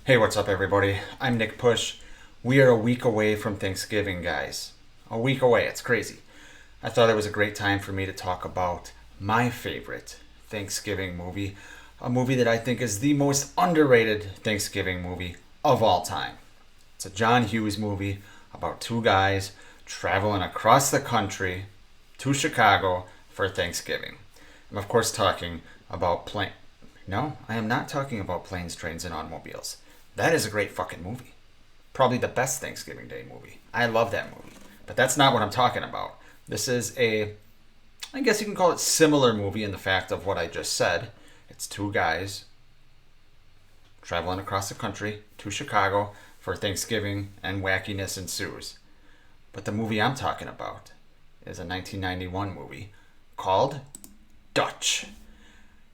Hey, what's up, everybody? I'm Nick Push. We are a week away from Thanksgiving, guys. A week away. It's crazy. I thought it was a great time for me to talk about my favorite Thanksgiving movie, a movie that I think is the most underrated Thanksgiving movie of all time. It's a John Hughes movie about two guys traveling across the country to Chicago for Thanksgiving. I'm, of course, talking about plane. No, I am not talking about Planes, Trains, and Automobiles. That is a great fucking movie. Probably the best Thanksgiving Day movie. I love that movie. But that's not what I'm talking about. This is I guess you can call it similar movie in the fact of what I just said. It's two guys traveling across the country to Chicago for Thanksgiving and wackiness ensues. But the movie I'm talking about is a 1991 movie called Dutch.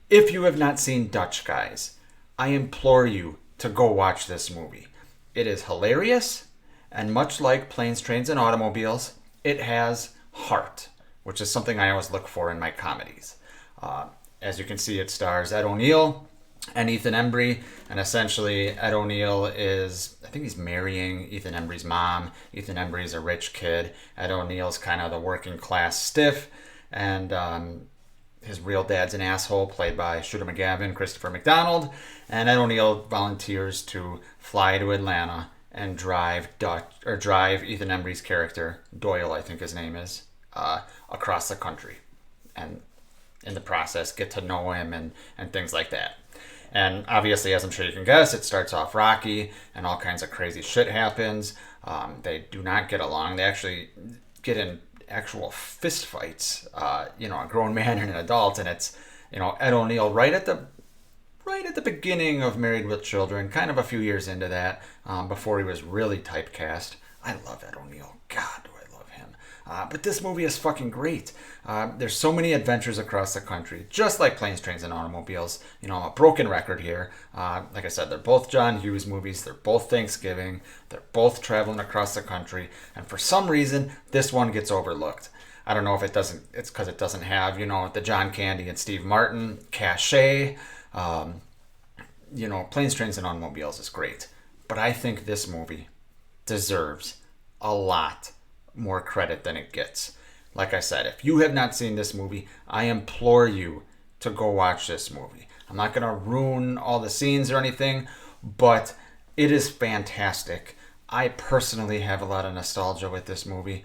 If you have not seen Dutch, guys, I implore you to go watch this movie. It is hilarious, and much like Planes, Trains, and Automobiles, it has heart, which is something I always look for in my comedies. As you can see, it stars Ed O'Neill and Ethan Embry, and essentially Ed O'Neill I think he's marrying Ethan Embry's mom. Ethan Embry's a rich kid. Ed O'Neill's kind of the working class stiff, and his real dad's an asshole, played by Shooter McGavin, Christopher McDonald, and Ed O'Neill volunteers to fly to Atlanta and drive Ethan Embry's character, Doyle, I think his name is, across the country, and in the process get to know him and things like that. And obviously, as I'm sure you can guess, it starts off rocky and all kinds of crazy shit happens. They do not get along. They actually get in actual fist fights, a grown man and an adult, and it's, Ed O'Neill right at the beginning of Married with Children, kind of a few years into that, before he was really typecast. I love Ed O'Neill. God, do I love him. But this movie is fucking great. There's so many adventures across the country, just like Planes, Trains, and Automobiles. I'm a broken record here. Like I said, they're both John Hughes movies. They're both Thanksgiving. They're both traveling across the country. And for some reason, this one gets overlooked. I don't know if it's because it doesn't have, the John Candy and Steve Martin cachet. Planes, Trains, and Automobiles is great. But I think this movie deserves a lot more credit than it gets. Like I said, if you have not seen this movie, I implore you to go watch this movie. I'm not going to ruin all the scenes or anything, but it is fantastic. I personally have a lot of nostalgia with this movie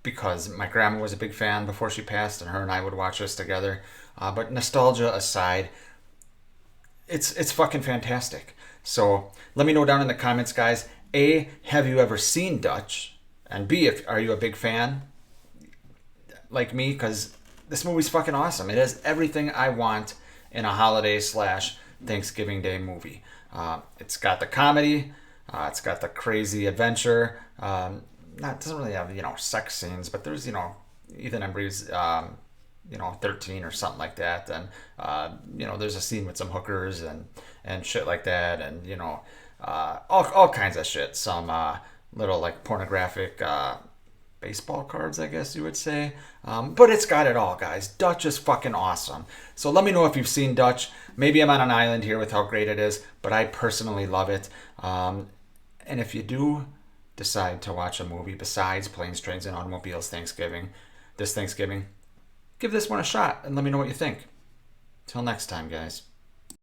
because my grandma was a big fan before she passed, and her and I would watch this together. But nostalgia aside, it's fucking fantastic. So let me know down in the comments, guys. A, have you ever seen Dutch? And B, are you a big fan like me? Because this movie's fucking awesome. It has everything I want in a holiday / Thanksgiving Day movie. It's got the comedy. It's got the crazy adventure. It doesn't really have, sex scenes, but there's, Ethan Embry's, 13 or something like that. And, there's a scene with some hookers and shit like that. And, all kinds of shit. Some little, like, pornographic baseball cards, I guess you would say. But it's got it all, guys. Dutch is fucking awesome. So let me know if you've seen Dutch. Maybe I'm on an island here with how great it is, but I personally love it. And if you do decide to watch a movie besides Planes, Trains, and Automobiles this Thanksgiving, give this one a shot and let me know what you think. Till next time, guys.